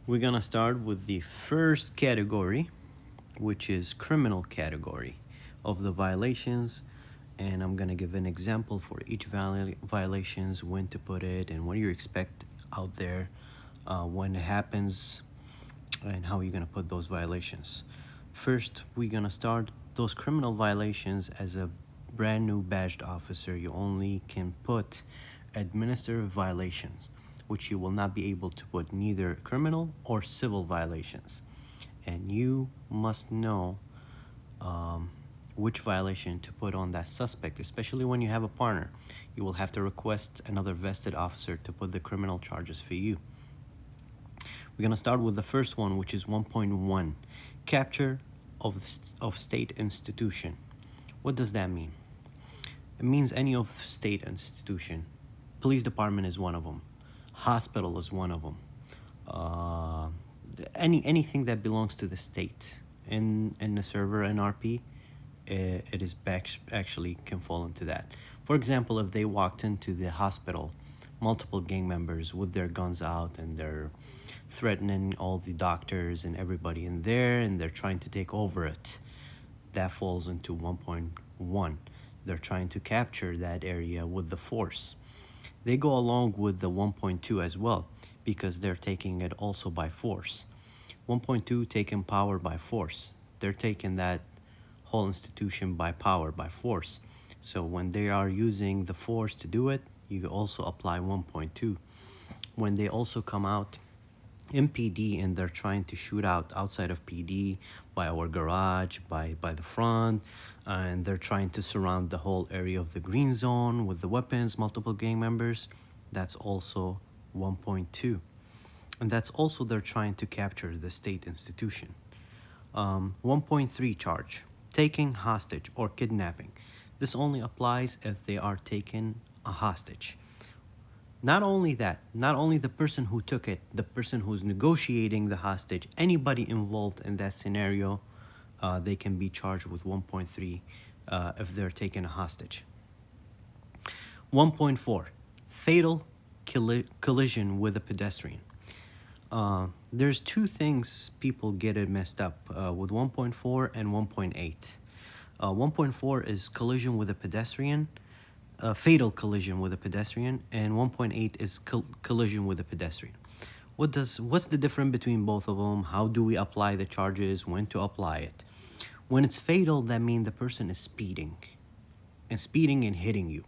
We're gonna start with the first category, which is criminal category of the violations, and I'm gonna give an example for each violations, when to put it, and what do you expect out there when it happens, and how you're gonna put those violations. First, we're gonna start those criminal violations. As a brand new badged officer, you only can put administrative violations, which you will not be able to put neither criminal or civil violations. And you must know which violation to put on that suspect, especially when you have a partner. You will have to request another vested officer to put the criminal charges for you. We're gonna start with the first one, which is 1.1, capture of state institution. What does that mean? It means any of state institution. Police department is one of them. Hospital is one of them. Uh, anything that belongs to the state in the server NRP, it is actually can fall into that. For example, if they walked into the hospital, multiple gang members with their guns out, and they're threatening all the doctors and everybody in there, and they're trying to take over it, that falls into 1.1. They're trying to capture that area with the force. They go along with the 1.2 as well, because they're taking it also by force. 1.2 taking power by force. They're taking that whole institution by power, by force. So when they are using the force to do it, you also apply 1.2. When they also come out in PD and they're trying to shoot out outside of PD, by our garage, by the front, and they're trying to surround the whole area of the green zone with the weapons, multiple gang members, that's also 1.2. And that's also they're trying to capture the state institution. 1.3 charge, taking hostage or kidnapping. This only applies if they are taking a hostage. Not only that, not only the person who took it, the person who's negotiating the hostage, anybody involved in that scenario, they can be charged with 1.3 if they're taking a hostage. 1.4, fatal collision with a pedestrian. There's two things people get it messed up with 1.4 and 1.8. 1.4 is collision with a pedestrian, fatal collision with a pedestrian, and 1.8 is collision with a pedestrian. What's the difference between both of them? How do we apply the charges? When to apply it? When it's fatal, that means the person is speeding and hitting you,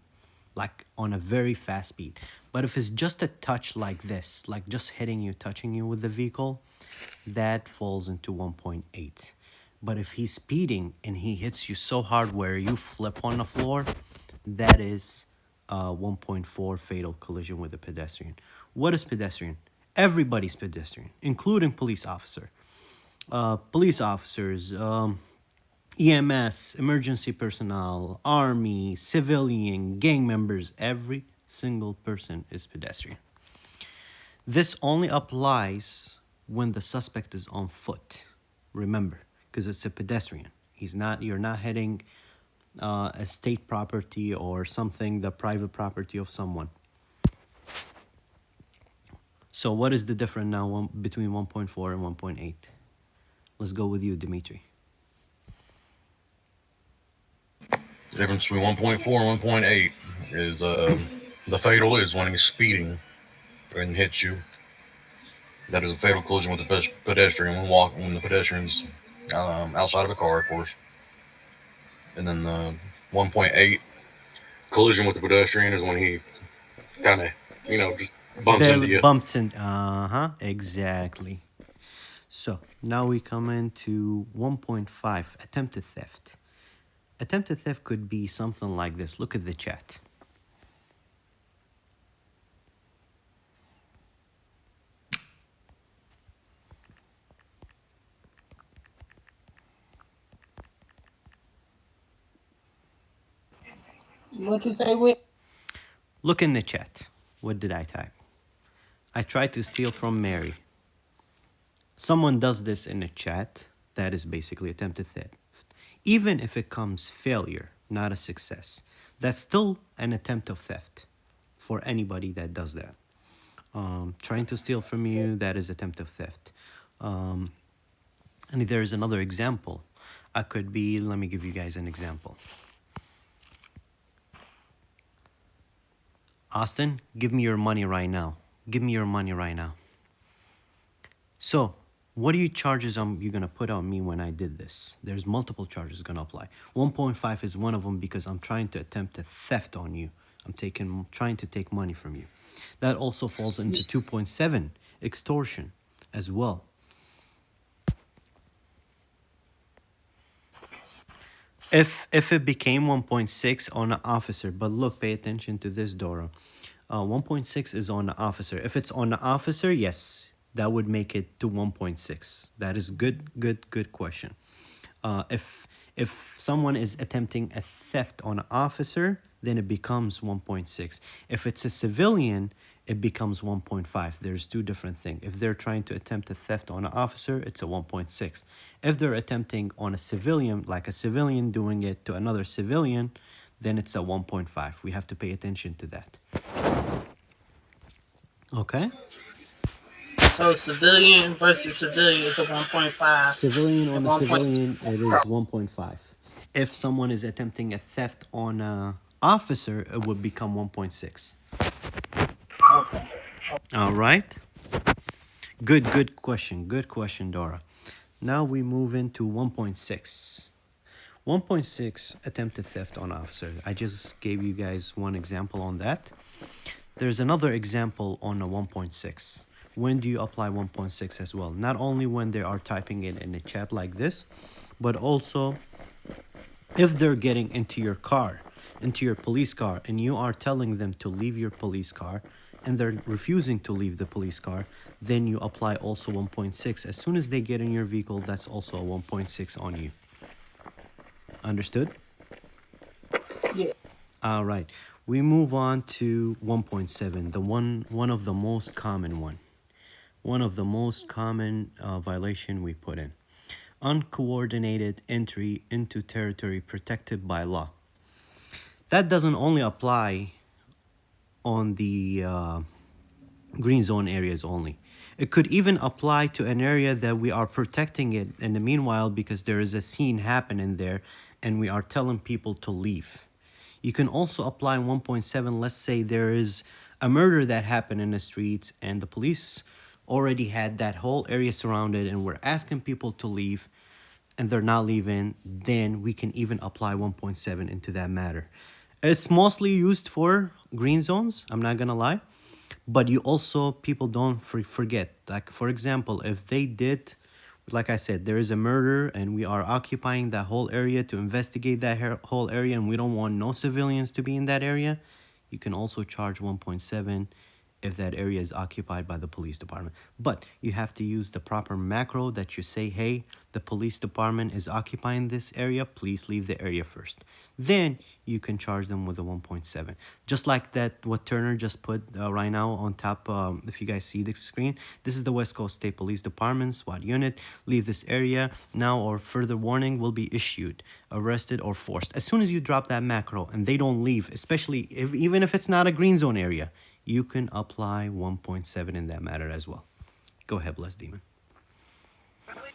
like on a very fast speed. But if it's just a touch like this, like just hitting you, touching you with the vehicle, that falls into 1.8. But if he's speeding and he hits you so hard where you flip on the floor, that is 1.4, fatal collision with a pedestrian. What is pedestrian? Everybody's pedestrian, including police officer. Police officers, EMS, emergency personnel, army, civilian, gang members, every single person is pedestrian. This only applies when the suspect is on foot. Remember, because it's a pedestrian. You're not hitting a state property or something, the private property of someone. So what is the difference now between 1.4 and 1.8? Let's go with you, Dimitri. The difference between 1.4 and 1.8 is the fatal is when he's speeding and hits you. That is a fatal collision with the pedestrian when the pedestrian's outside of a car, of course. And then the 1.8 collision with the pedestrian is when he kind of, just bumps into Barely you. bumps in. Exactly. So now we come into 1.5, attempted theft. Attempted theft could be something like this. Look at the chat. What you say, with? Look in the chat. What did I type? I tried to steal from Mary. Someone does this in the chat. That is basically attempted theft. Even if it comes failure, not a success, that's still an attempt of theft for anybody that does that. Trying to steal from you, that is attempted theft. Um, and there is another example. I could be, let me give you guys an example. Austin, give me your money right now. Give me your money right now. So, what are you charges you're gonna put on me when I did this? There's multiple charges gonna apply. 1.5 is one of them because I'm trying to attempt a theft on you. Trying to take money from you. That also falls into 2.7, extortion as well. If it became 1.6 on an officer, but look, pay attention to this, Dora. 1.6 is on the officer. If it's on the officer, yes, that would make it to 1.6. That is good question. If someone is attempting a theft on an officer, then it becomes 1.6. If it's a civilian, it becomes 1.5. There's two different things. If they're trying to attempt a theft on an officer, it's a 1.6. If they're attempting on a civilian, like a civilian doing it to another civilian, then it's a 1.5. We have to pay attention to that. Okay? So civilian versus civilian is a 1.5. Civilian on And a 1. civilian, it is 1.5. If someone is attempting a theft on an officer, it would become 1.6. Okay. All right. Good question. Good question, Dora. Now we move into 1.6. 1.6, attempted theft on officer. I just gave you guys one example on that. There's another example on a 1.6. When do you apply 1.6 as well? Not only when they are typing it in a chat like this, but also if they're getting into your car, into your police car, and you are telling them to leave your police car, and they're refusing to leave the police car, then you apply also 1.6. As soon as they get in your vehicle, that's also a 1.6 on you. Understood? Yeah. All right. We move on to 1.7, the one of the most common one. One of the most common violation we put in. Uncoordinated entry into territory protected by law. That doesn't only apply on the green zone areas only. It could even apply to an area that we are protecting it in the meanwhile because there is a scene happening there and we are telling people to leave. You can also apply 1.7. Let's say there is a murder that happened in the streets and the police already had that whole area surrounded and we're asking people to leave and they're not leaving, then we can even apply 1.7 into that matter. It's mostly used for green zones, I'm not gonna lie, but you also, people don't forget. Like, for example, if they did, like I said, there is a murder and we are occupying that whole area to investigate that whole area and we don't want no civilians to be in that area, you can also charge 1.7 if that area is occupied by the police department. But you have to use the proper macro that you say, hey, the police department is occupying this area, please leave the area first. Then you can charge them with a 1.7. Just like that, what Turner just put right now on top, if you guys see the screen, this is the West Coast State Police Department, SWAT unit, leave this area now or further warning will be issued, arrested or forced. As soon as you drop that macro and they don't leave, especially even if it's not a green zone area, you can apply 1.7 in that matter as well. Go ahead, Blessed Demon.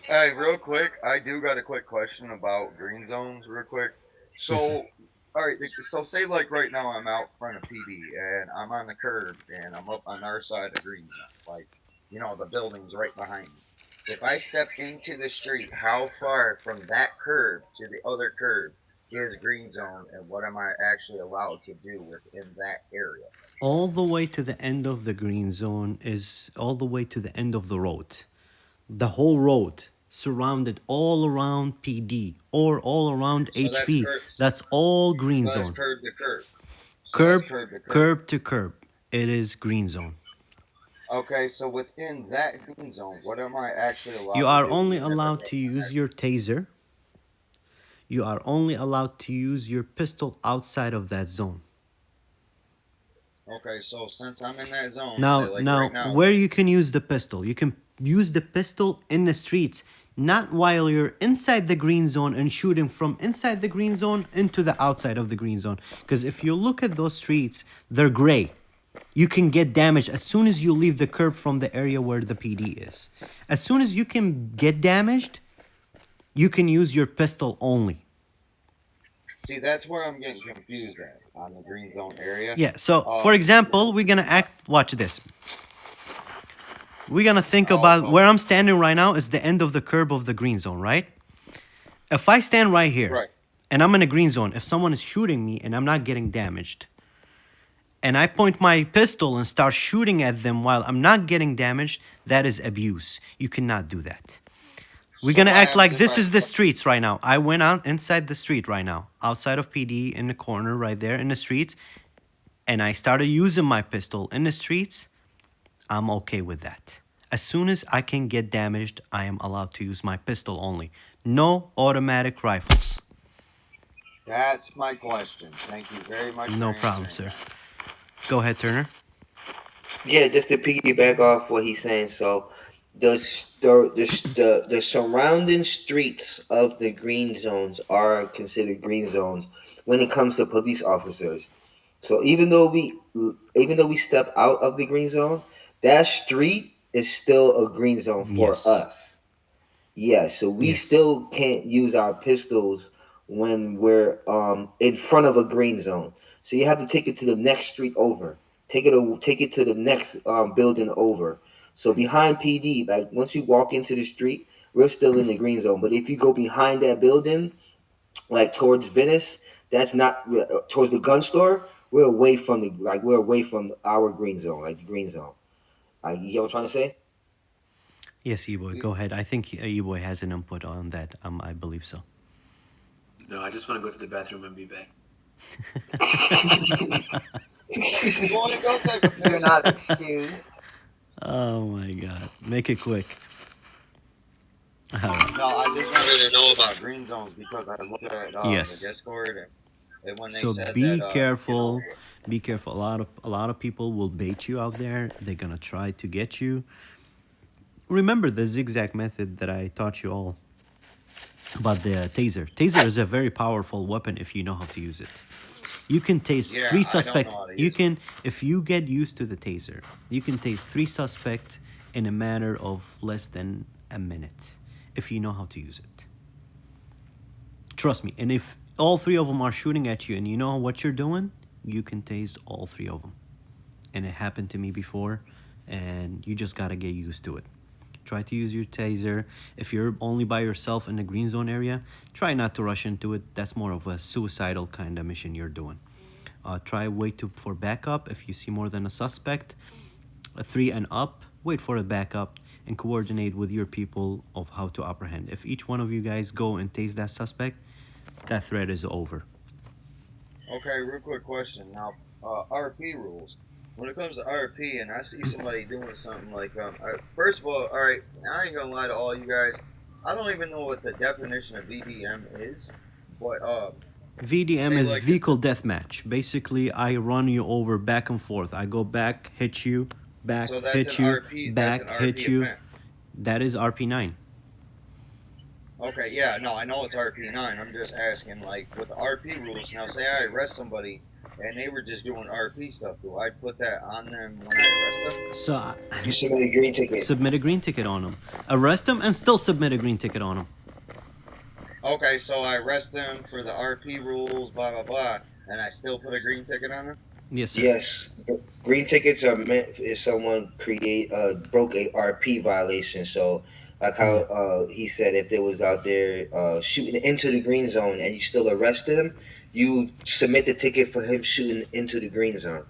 Hey, real quick, I do got a quick question about green zones, real quick. So, Yes, all right, so say like right now I'm out front of PD and I'm on the curb and I'm up on our side of green zone, like, the building's right behind me. If I step into the street, how far from that curb to the other curb is green zone, and what am I actually allowed to do within that area? all the way to the end of the green zone is all the way to the end of the road. The whole road surrounded all around PD or all around So that's HP. That's all green so that's zone. curb to curb. So Curb, that's curb to curb. curb to curb. It is green zone. Okay, so within that green zone, what am I actually allowed You to are do? only Even if allowed to use your taser. You are only allowed to use your pistol outside of that zone. Okay, so since I'm in that zone, say Now, like now, right now, where you can use the pistol? You can use the pistol in the streets, not while you're inside the green zone and shooting from inside the green zone into the outside of the green zone. Because if you look at those streets, they're gray. You can get damaged as soon as you leave the curb from the area where the PD is. As soon as you can get damaged, you can use your pistol only. See, that's where I'm getting confused at on the green zone area. Yeah, so for example, we're gonna watch this. We're gonna think about where I'm standing right now is the end of the curb of the green zone, right? If I stand right here right. and I'm in a green zone, if someone is shooting me and I'm not getting damaged, and I point my pistol and start shooting at them while I'm not getting damaged, that is abuse. You cannot do that. We're So gonna what act like happens if this I is the streets right now. I went out inside the street right now, outside of PD in the corner right there in the streets, and I started using my pistol in the streets. I'm okay with that. As soon as I can get damaged, I am allowed to use my pistol only. No automatic rifles. That's my question. Thank you very much No for problem, answering sir. that. Go ahead, Turner. Yeah, just to piggyback off what he's saying. So, the surrounding streets of the green zones are considered green zones when it comes to police officers. So even though we step out of the green zone, that street is still a green zone for Yes. us. Yeah, so we Yes. still can't use our pistols when we're in front of a green zone. So you have to take it to the next street over. Take it to the next building over. So behind PD, like once you walk into the street, we're still in the green zone. But if you go behind that building, like towards Venice, that's not towards the gun store. We're away from our green zone, like the green zone. You get what I'm trying to say? Yes, E-boy, go ahead. I think E-boy has an input on that. I believe so. No, I just want to go to the bathroom and be back. You want to go take a You're piss? not excused. Oh my God! Make it quick. All right. No, I just wanted to know about green zones because I looked at the Yes. Discord and when they So said be that, careful. Be careful. A lot of people will bait you out there. They're gonna try to get you. Remember the zigzag method that I taught you all about the taser. Taser is a very powerful weapon if you know how to use it. You can tase Yeah, three I don't know suspects. how to You use can, if you get used to the taser, you can tase 3 suspects in a matter of less than a minute if you know how to use it. Trust me. And if all 3 of them are shooting at you and you know what you're doing, you can tase all 3 of them. And it happened to me before, and you just gotta get used to it. Try to use your taser. If you're only by yourself in the green zone area, try not to rush into it. That's more of a suicidal kind of mission you're doing. Try wait for backup. If you see more than a suspect, 3 and up, wait for a backup and coordinate with your people of how to apprehend. If each one of you guys go and tase that suspect, that threat is over. Okay, real quick question. Now, RP rules. When it comes to RP, and I see somebody doing something like, first of all right, I ain't gonna lie to all you guys. I don't even know what the definition of VDM is, but VDM say is like vehicle deathmatch. Basically, I run you over back and forth. I go back, hit you, back, so that's hit an you, RP. back, That's an hit RP you. event. That is RP9. Okay, yeah, no, I know it's RP9. I'm just asking, like, with the RP rules. Now, say I arrest somebody and they were just doing RP stuff. Do I put that on them when I arrest them? So You submit a green ticket. submit a green ticket on them. Arrest them and still submit a green ticket on them. Okay, so I arrest them for the RP rules, blah blah blah, and I still put a green ticket on them. Yes, sir. Yes, green tickets are meant if someone broke a RP violation. So, like how Yeah. he said, if they was out there shooting into the green zone and you still arrest him, you submit the ticket for him shooting into the green zone.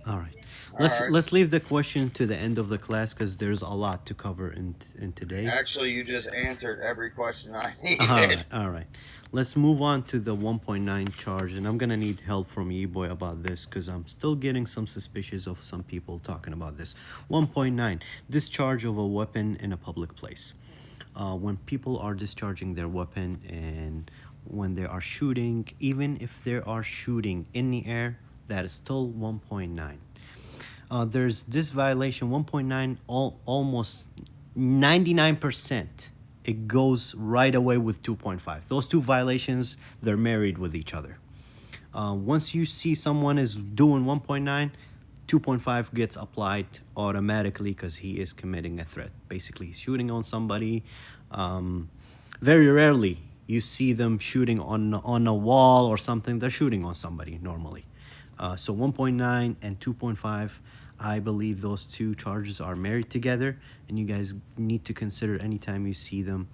All right. All Let's right. let's leave the question to the end of the class because there's a lot to cover in today. Actually, you just answered every question I needed. All right, all right. Let's move on to the 1.9 charge, and I'm gonna need help from E-boy about this because I'm still getting some suspicious of some people talking about this. 1.9, discharge of a weapon in a public place. When people are discharging their weapon and when they are shooting, even if they are shooting in the air, that is still 1.9. There's this violation 1.9 almost 99%. It goes right away with 2.5. Those two violations, they're married with each other. Once you see someone is doing 1.9, 2.5 gets applied automatically because he is committing a threat. Basically, he's shooting on somebody. Very rarely you see them shooting on a wall or something. They're shooting on somebody normally. So 1.9 and 2.5, I believe those two charges are married together, and you guys need to consider anytime you see them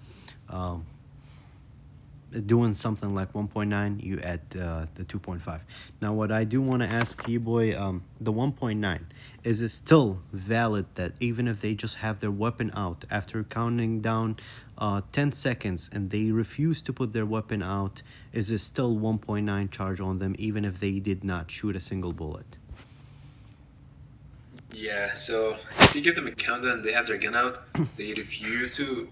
doing something like 1.9, you add the 2.5. Now what I do want to ask you, boy, the 1.9, is it still valid that even if they just have their weapon out after counting down 10 seconds and they refuse to put their weapon out, is it still 1.9 charge on them even if they did not shoot a single bullet? Yeah, so if you give them a countdown, they have their gun out, they refuse to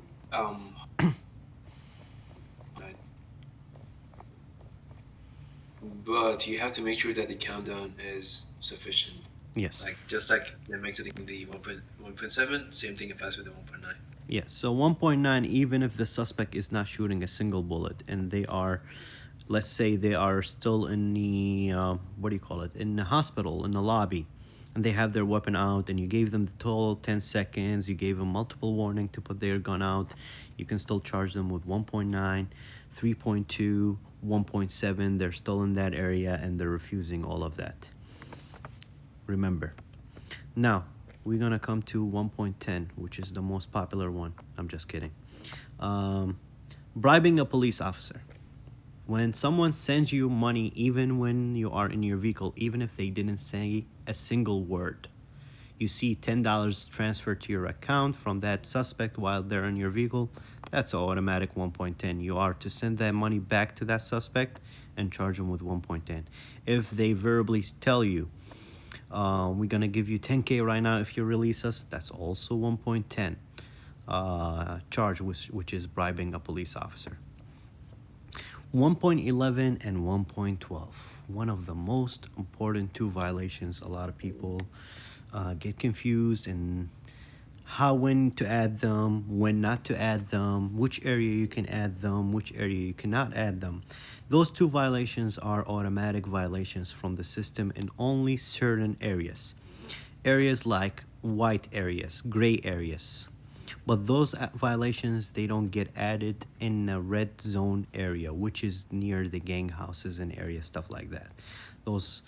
but you have to make sure that the countdown is sufficient. Yes. Like just like that makes it in the 1.7, same thing applies with the 1.9. Yeah, so 1.9, even if the suspect is not shooting a single bullet and they are, let's say they are still in the, what do you call it, in the hospital, in the lobby, and they have their weapon out and you gave them the total 10 seconds, you gave them multiple warning to put their gun out, you can still charge them with 1.9, 3.2, 1.7, they're still in that area and they're refusing all of that. Remember. Now, we're gonna come to 1.10, which is the most popular one. I'm just kidding. Bribing a police officer. When someone sends you money, even when you are in your vehicle, even if they didn't say a single word, you see $10 transferred to your account from that suspect while they're in your vehicle, that's automatic 1.10. You are to send that money back to that suspect and charge them with 1.10. If they verbally tell you, we're gonna give you 10K right now if you release us, that's also 1.10 charge, which is bribing a police officer. 1.11 and 1.12, one of the most important two violations. A lot of people get confused in when to add them, when not to add them, which area you can add them, which area you cannot add them. Those two violations are automatic violations from the system in only certain areas. Areas like white areas, gray areas. But those violations, they don't get added in a red zone area, which is near the gang houses and area, stuff like that. Those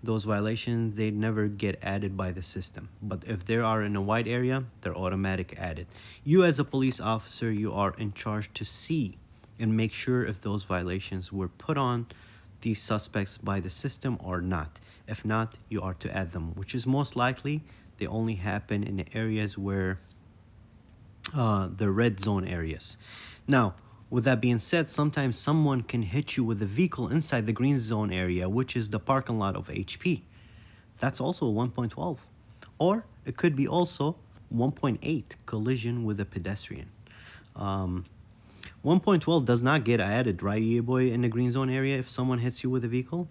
violations, they never get added by the system. But if they are in a white area, they're automatic added. You as a police officer, you are in charge to see and make sure if those violations were put on these suspects by the system or not. If not, you are to add them, which is most likely they only happen in the areas where the red zone areas. Now, with that being said, sometimes someone can hit you with a vehicle inside the green zone area, which is the parking lot of HP. That's also 1.12. Or it could be also 1.8, collision with a pedestrian. 1.12 does not get added, right, yeah boy, in the green zone area if someone hits you with a vehicle?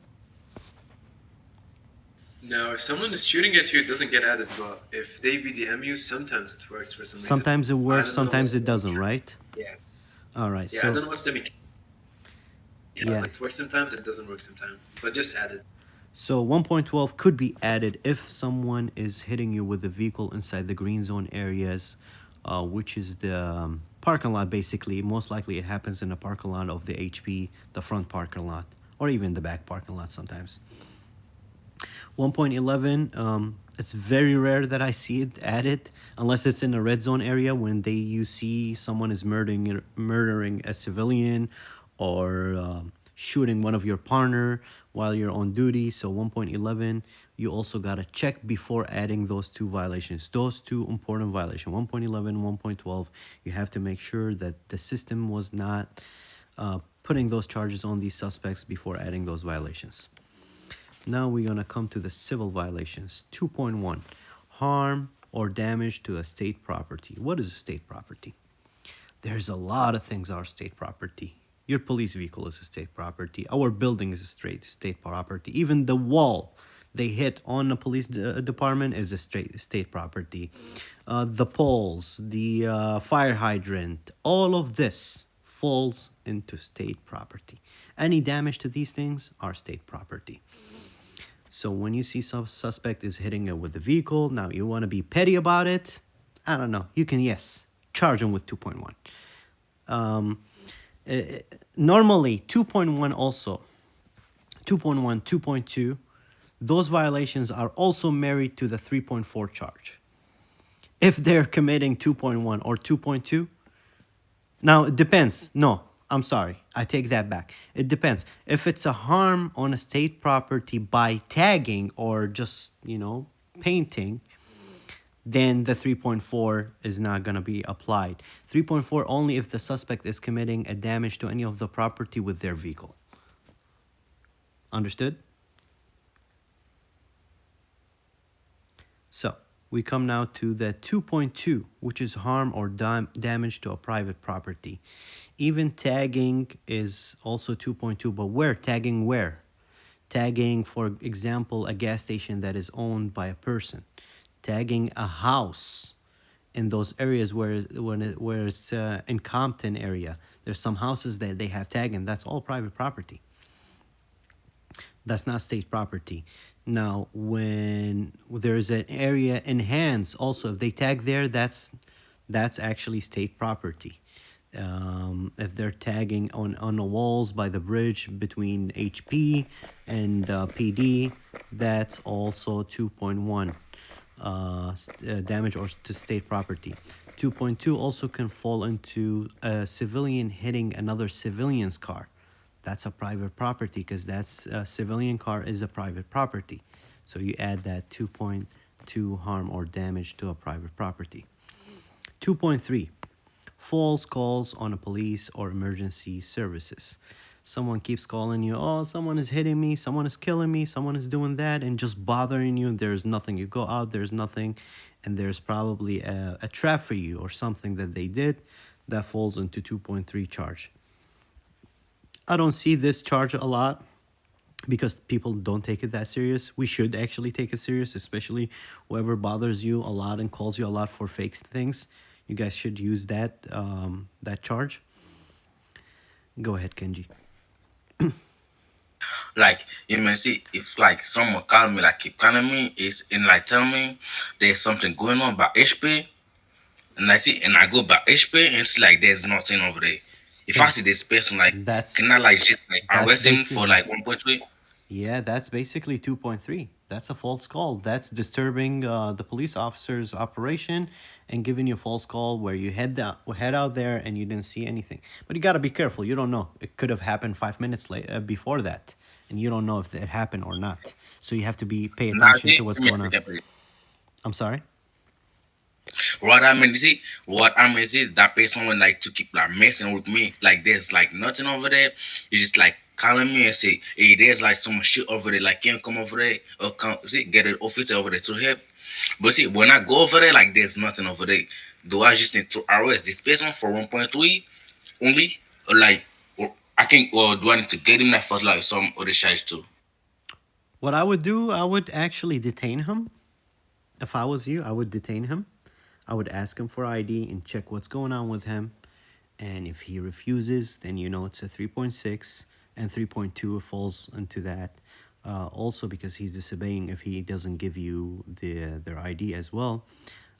No, if someone is shooting at you, it doesn't get added, but if they VDM you, sometimes it works for some reason. Sometimes it works, I don't know sometimes what's it the doesn't, mechanic. right? Yeah. All right, Yeah, I so don't know what's the mechanic. yeah. It works sometimes, it doesn't work sometimes. But just add it. So 1.12 could be added if someone is hitting you with a vehicle inside the green zone areas, which is the parking lot basically. Most likely it happens in the parking lot of the HP, the front parking lot, or even the back parking lot sometimes. 1.11, it's very rare that I see it added unless it's in the red zone area when you see someone is murdering a civilian or shooting one of your partner while you're on duty. So 1.11, you also got to check before adding those two violations, those two important violations, 1.11, 1.12. You have to make sure that the system was not putting those charges on these suspects before adding those violations. Now we're going to come to the civil violations. 2.1, harm or damage to a state property. What is state property? There's a lot of things are state property. Your police vehicle is a state property. Our building is a state property. Even the wall they hit on the police department is a state property. The poles, the fire hydrant, all of this falls into state property. Any damage to these things are state property. So when you see some suspect is hitting it with the vehicle, now you want to be petty about it. I don't know. You can, yes, charge him with 2.1. Um, Normally 2.1 also 2.1, 2.2, those violations are also married to the 3.4 charge. If they're committing 2.1 or 2.2, now it depends. No, I'm sorry. I take that back. It depends. If it's a harm on a state property by tagging or just, painting, then the 3.4 is not going to be applied. 3.4 only if the suspect is committing a damage to any of the property with their vehicle. Understood? So we come now to the 2.2, which is harm or damage to a private property. Even tagging is also 2.2, but where? Tagging where? Tagging, for example, a gas station that is owned by a person. Tagging a house in those areas where it's in Compton area. There's some houses that they have tagging. That's all private property. That's not state property. Now, when there's an area enhanced, also if they tag there, that's actually state property. If they're tagging on the walls by the bridge between HP and PD, that's also 2.1 damage or to state property. 2.2 also can fall into a civilian hitting another civilian's car. That's a private property because that's a civilian car is a private property. So you add that 2.2 harm or damage to a private property. 2.3, false calls on a police or emergency services. Someone keeps calling you, oh, someone is hitting me, someone is killing me, someone is doing that, and just bothering you. There's nothing. You go out, there's nothing, and there's probably a trap for you or something that they did. That falls into 2.3 charge. I don't see this charge a lot because people don't take it that serious. We should actually take it serious, especially whoever bothers you a lot and calls you a lot for fake things. You guys should use that charge. Go ahead, Kenji. Like you may see if like someone call me, like keep calling me, is and like tell me there's something going on by HP, and I see and I go by HP and it's like there's nothing over there. If I see this person, like can I like just like arrest him for like 1.3? Yeah, that's basically 2.3. That's a false call. That's disturbing the police officer's operation and giving you a false call where you head out there and you didn't see anything. But you got to be careful. You don't know. It could have happened 5 minutes before that, and you don't know if it happened or not. So you have to pay attention to what's going on. I'm sorry? What I mean, you see, what I mean is that person would like to keep like messing with me. Like there's like nothing over there. You just like calling me and say, hey, there's like some shit over there. Like, can you come over there or come see get an officer over there to help? But see, when I go over there, like there's nothing over there. Do I just need to arrest this person for 1.3 only, or like, or I can, or do I need to get him like for like some other shit too? What I would do, I would actually detain him. If I was you, I would detain him. I would ask him for ID and check what's going on with him. And if he refuses, then you know it's a 3.6 and 3.2 falls into that. Also, because he's disobeying, if he doesn't give you their ID as well,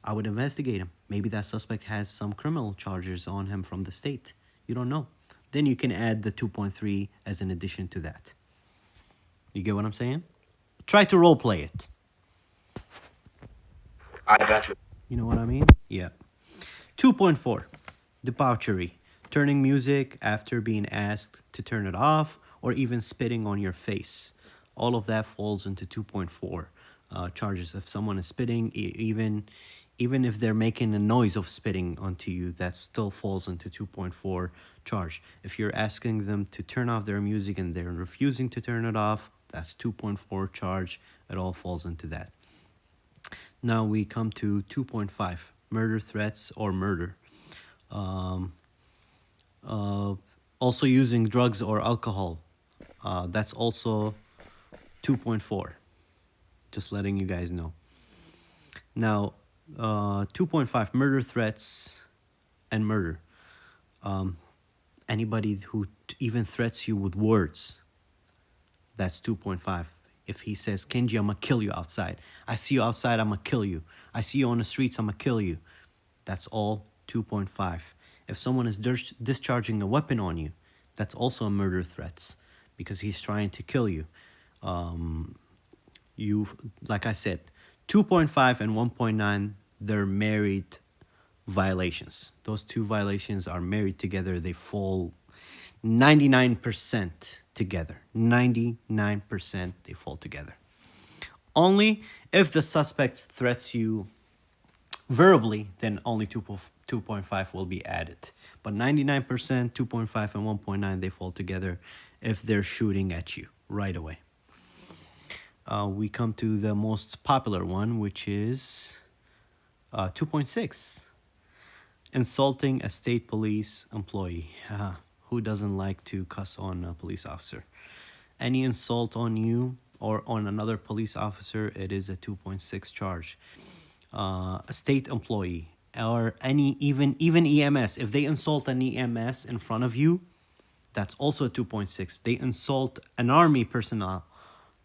I would investigate him. Maybe that suspect has some criminal charges on him from the state. You don't know. Then you can add the 2.3 as an addition to that. You get what I'm saying? Try to role play it. I got you. You know what I mean? Yeah. 2.4, debauchery. Turning music after being asked to turn it off or even spitting on your face. All of that falls into 2.4 charges. If someone is spitting, even if they're making a noise of spitting onto you, that still falls into 2.4 charge. If you're asking them to turn off their music and they're refusing to turn it off, that's 2.4 charge. It all falls into that. Now we come to 2.5, murder threats or murder. Also using drugs or alcohol. That's also 2.4. Just letting you guys know. Now, 2.5, murder threats and murder. Anybody who even threats you with words, that's 2.5. If he says, Kenji, I'm gonna kill you outside. I see you outside, I'm gonna kill you. I see you on the streets, I'm gonna kill you. That's all 2.5. If someone is discharging a weapon on you, that's also a murder threat because he's trying to kill you. You, like I said, 2.5 and 1.9, they're married violations. Those two violations are married together. They fall 99% together. 99% they fall together. Only if the suspect threats you verbally, then only 2.5 will be added. But 99%, 2.5, and 1.9, they fall together if they're shooting at you right away. We come to the most popular one, which is 2.6. Insulting a state police employee. Who doesn't like to cuss on a police officer? Any insult on you or on another police officer, it is a 2.6 charge. A state employee or any even EMS, if they insult an EMS in front of you, that's also a 2.6. They insult an army personnel,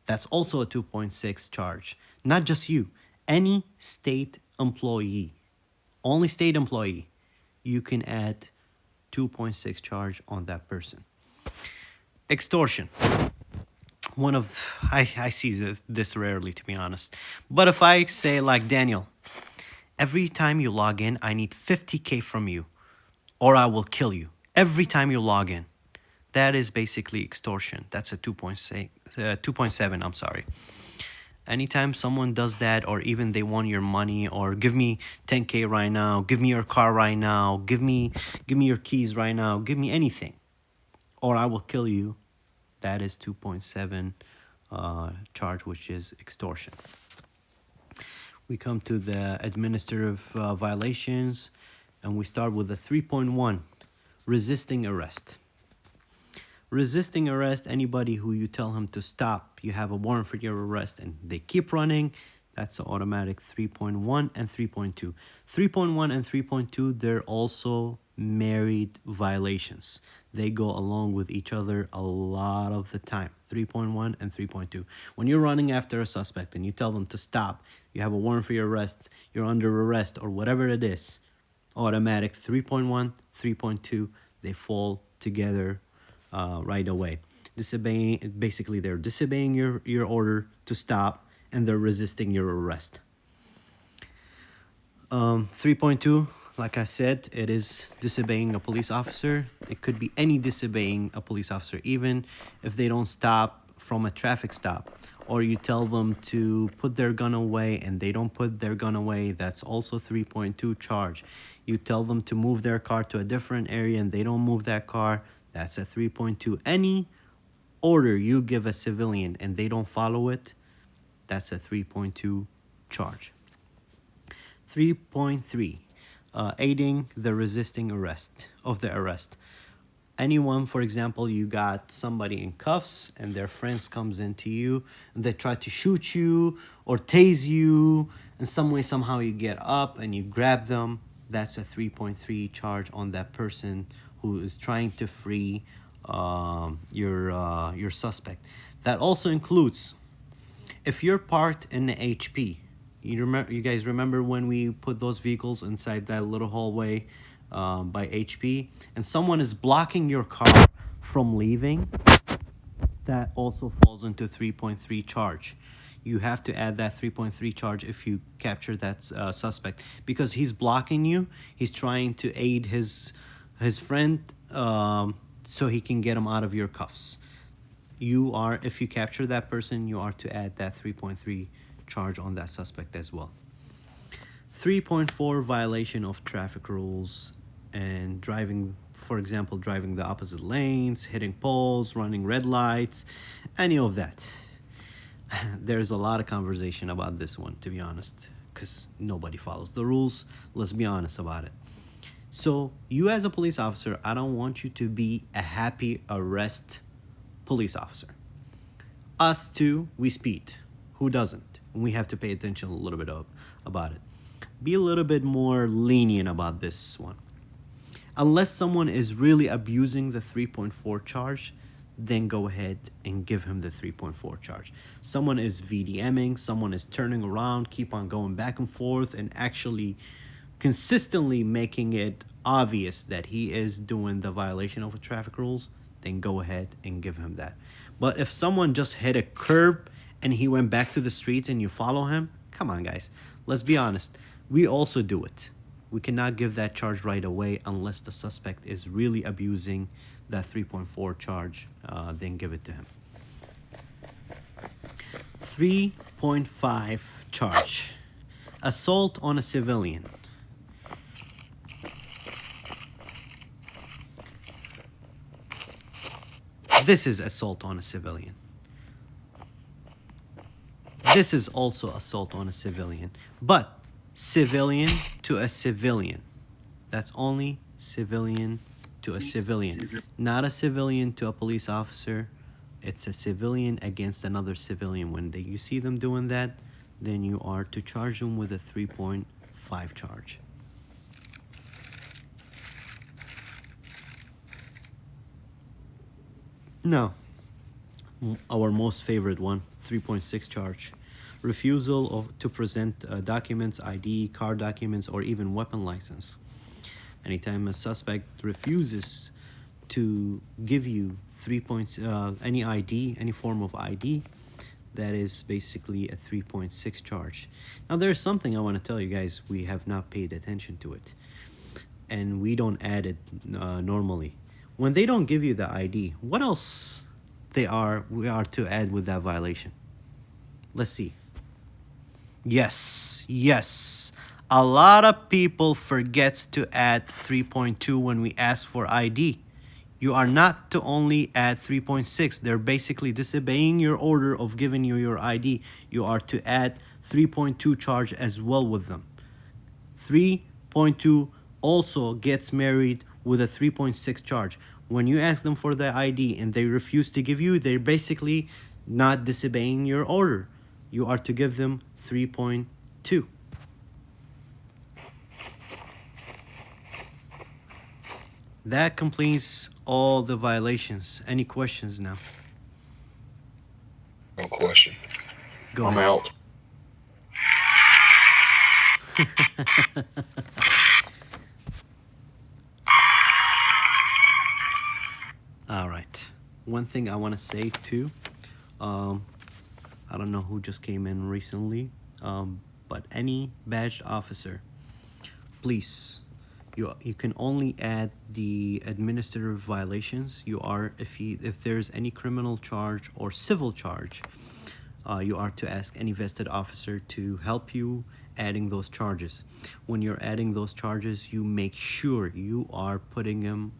that's also a 2.6 charge. Not just you, any state employee, only state employee, you can add 2.6 charge on that person. Extortion. One of, I see this rarely, to be honest. But if I say like, Daniel, every time you log in, I need 50K from you or I will kill you. Every time you log in. That is basically extortion. That's a 2.7, I'm sorry. Anytime someone does that, or even they want your money, or give me 10K right now, give me your car right now, give me your keys right now, give me anything, or I will kill you, that is 2.7 charge, which is extortion. We come to the administrative violations, and we start with the 3.1, resisting arrest. Resisting arrest, anybody who you tell him to stop, you have a warrant for your arrest and they keep running, that's an automatic 3.1 and 3.2. 3.1 and 3.2, they're also married violations. They go along with each other a lot of the time. 3.1 and 3.2. When you're running after a suspect and you tell them to stop, you have a warrant for your arrest, you're under arrest or whatever it is, automatic 3.1, 3.2, they fall together right away. Disobeying, basically they're disobeying your order to stop and they're resisting your arrest. 3.2, like I said, it is disobeying a police officer. It could be any disobeying a police officer, even if they don't stop from a traffic stop, or you tell them to put their gun away and they don't put their gun away, that's also 3.2 charge. You tell them to move their car to a different area and they don't move that car, that's a 3.2. Any order you give a civilian and they don't follow it, that's a 3.2 charge. 3.3, aiding the resisting arrest of the arrest. Anyone, for example, you got somebody in cuffs and their friends comes into you and they try to shoot you or tase you, in some way, somehow you get up and you grab them, that's a 3.3 charge on that person who is trying to free your suspect. That also includes if you're parked in the HP. You guys remember when we put those vehicles inside that little hallway by HP, and someone is blocking your car from leaving? That also falls into 3.3 charge. You have to add that 3.3 charge if you capture that suspect, because he's blocking you. He's trying to aid his friend so he can get him out of your cuffs. You are, if you capture that person, you are to add that 3.3 charge on that suspect as well. 3.4, violation of traffic rules and driving, for example, driving the opposite lanes, hitting poles, running red lights, any of that. There's a lot of conversation about this one, to be honest, because nobody follows the rules. Let's be honest about it. So you as a police officer, I don't want you to be a happy arrest police officer. Us too, we speed. Who doesn't? We have to pay attention a little bit about it. Be a little bit more lenient about this one. Unless someone is really abusing the 3.4 charge, then go ahead and give him the 3.4 charge. Someone is VDMing, someone is turning around, keep on going back and forth, and actually consistently making it obvious that he is doing the violation of the traffic rules, then go ahead and give him that. But if someone just hit a curb and he went back to the streets and you follow him, come on, guys. Let's be honest. We also do it. We cannot give that charge right away unless the suspect is really abusing that 3.4 charge, then give it to him. 3.5 charge. Assault on a civilian. This is assault on a civilian. This is also assault on a civilian, but civilian to a civilian. That's only civilian to a civilian, not a civilian to a police officer. It's a civilian against another civilian. When you see them doing that, then you are to charge them with a 3.5 charge. Now, our most favorite one, 3.6 charge. Refusal to present documents, ID, car documents, or even weapon license. Anytime a suspect refuses to give you any ID, any form of ID, that is basically a 3.6 charge. Now, there's something I want to tell you guys. We have not paid attention to it, and we don't add it normally. When they don't give you the ID, what else we are to add with that violation? Let's see. Yes. A lot of people forgets to add 3.2 when we ask for ID. You are not to only add 3.6. They're basically disobeying your order of giving you your ID. You are to add 3.2 charge as well with them. 3.2 also gets married with a 3.6 charge. When you ask them for the ID and they refuse to give you, they're basically not disobeying your order. You are to give them 3.2. That completes all the violations. Any questions now? No question. Go I'm ahead. out. All right. One thing I want to say too, I don't know who just came in recently, but any badged officer, please, you can only add the administrative violations. If there's any criminal charge or civil charge, you are to ask any vested officer to help you adding those charges. When you're adding those charges, you make sure you are putting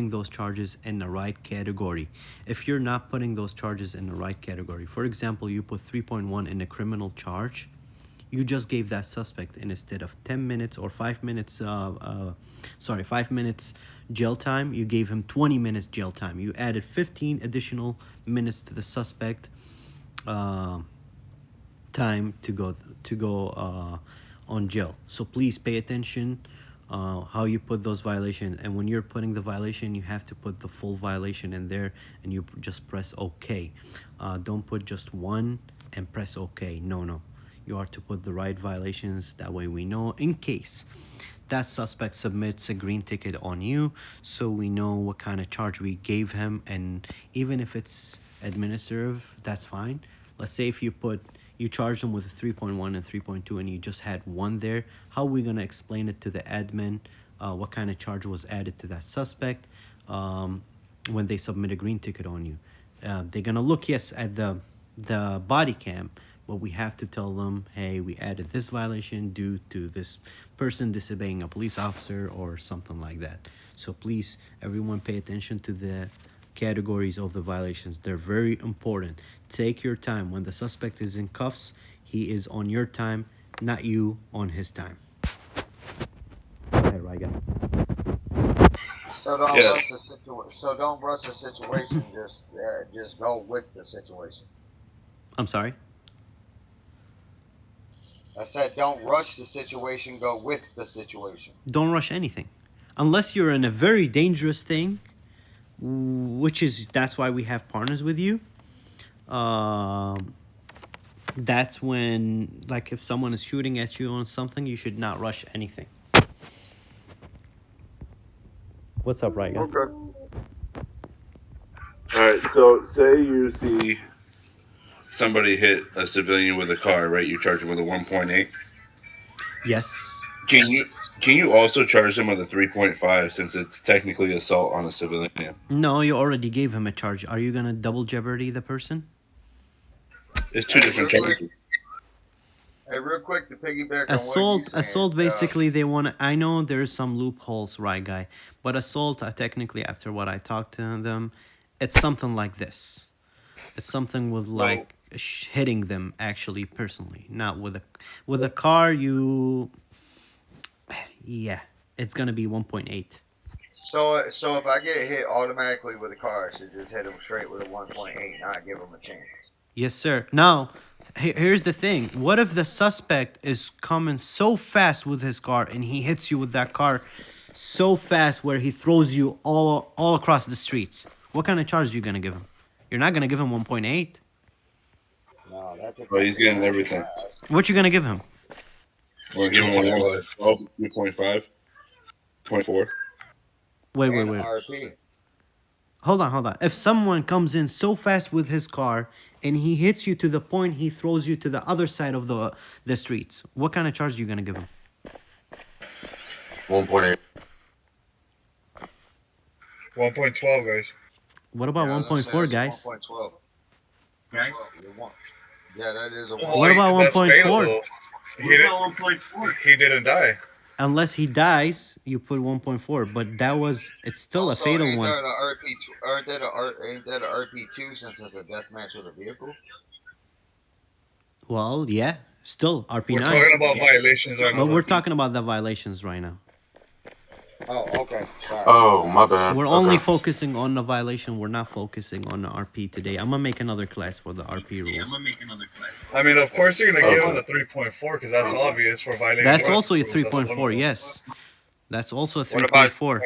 those charges in the right category. If you're not putting those charges in the right category, for example, you put 3.1 in a criminal charge, you just gave that suspect, instead of 10 minutes or 5 minutes 5 minutes jail time, you gave him 20 minutes jail time. You added 15 additional minutes to the suspect time to go on jail. So please pay attention how you put those violations, and when you're putting the violation, you have to put the full violation in there, and you just press OK. Don't put just one and press OK. No, you are to put the right violations. That way we know, in case that suspect submits a green ticket on you, so we know what kind of charge we gave him. And even if it's administrative, that's fine. Let's say if you charged them with a 3.1 and 3.2 and you just had one there, how are we going to explain it to the admin what kind of charge was added to that suspect when they submit a green ticket on you? They're going to look, yes, at the body cam, but we have to tell them, hey, we added this violation due to this person disobeying a police officer or something like that. So please, everyone, pay attention to the categories of the violations. They're very important. Take your time. When the suspect is in cuffs, he is on your time, not you on his time. Go ahead, Ryan. So don't Yeah. rush the situation. So don't rush the situation. Just go with the situation. I'm sorry? I said don't rush the situation. Go with the situation. Don't rush anything. unless you're in a very dangerous thing, which is that's why we have partners with you. That's when, like, if someone is shooting at you on something, you should not rush anything. What's up, right guy? Okay. All right. So say you see somebody hit a civilian with a car, right? You charge them with a 1.8. Yes. Can you also charge them with a 3.5 since it's technically assault on a civilian? No, you already gave him a charge. Are you gonna double jeopardy the person? It's two different Real quick, charges. hey, real quick to piggyback on what Assault, he's saying. assault. Basically, they want to. I know there's some loopholes, right, guy? But assault, technically, after what I talked to them, it's something like this. It's something with like hitting them actually personally, not with a car. Yeah, it's gonna be 1.8. So if I get hit automatically with a car, I should just hit him straight with a 1.8, not give him a chance. Yes, sir. Now, here's the thing. What if the suspect is coming so fast with his car and he hits you with that car so fast where he throws you all across the streets? What kind of charge are you gonna give him? You're not gonna give him 1.8. No, that's a. Well, he's getting everything. What you gonna give him? We're giving him 2.5, 0.4. Wait. RP. Hold on. If someone comes in so fast with his car and he hits you to the point he throws you to the other side of the streets, what kind of charge are you gonna give him? 1.8. 1.12, guys. What about 1.4, guys? 1.12. Guys? Yeah, that is a What about That's 1.4? fatal, though. He didn't die. Unless he dies, you put 1.4. But it's still Also, a fatal ain't one. That ain't that a RP2 since it's a deathmatch with a vehicle? Well, yeah, still RP9. We're talking about violations right now. But we're talking about the violations right now. Oh, okay. Sorry. Oh, my bad. We're only focusing on the violation. We're not focusing on the RP today. I'm gonna make another class for the RP rules. I mean, of course you're gonna give him the 3.4 because that's obvious for violating. That's traffic also a rules. That's 3.4. one of them. Yes, that's also a What about 3.4.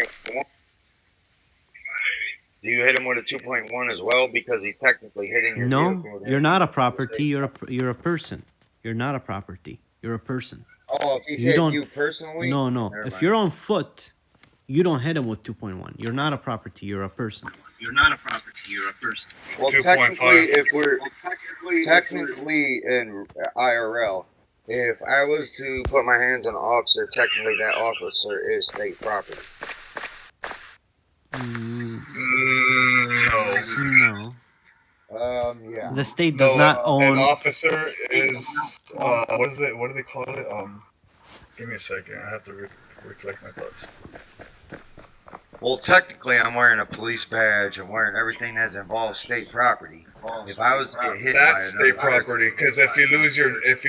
Do you hit him with a 2.1 as well because he's technically hitting your No, vehicle? you're not a property. You're a person. You're not a property. You're a person. Oh, if he's You hitting don't- you personally? No. Never If mind. you're on foot, you don't hit him with 2.1. You're not a property. You're a person. You're not a property, you're a person. Well, 2.5. technically in IRL, if I was to put my hands on an officer, technically that officer is state property. No. Yeah. The state does not An own. officer is what is it? What do they call it? Give me a second. I have to recollect my thoughts. Well, technically, I'm wearing a police badge. I'm wearing everything that's involved state property. If I was to get hit, That's by state another property. Because if you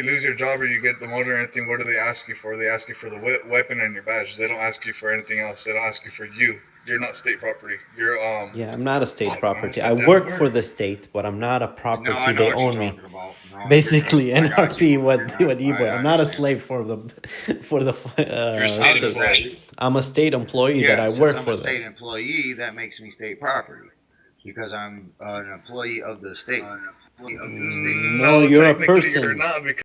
lose your job or you get demoted or anything, what do they ask you for? They ask you for the weapon and your badge. They don't ask you for anything else. They don't ask you for you. You're not state property. You're Yeah, I'm not a state fuck, property. man, I it's not work that for word. the state, but I'm not a property. No, I know They what you're own me. talking about. No, Basically, I got NRP. you. What you? I I'm not a understand. slave for the You're a state state. employee. I'm a state employee Yeah, that I since work I'm for a them. state employee, that makes me state property because I'm an employee of the state. No, you're a technically person. You're not because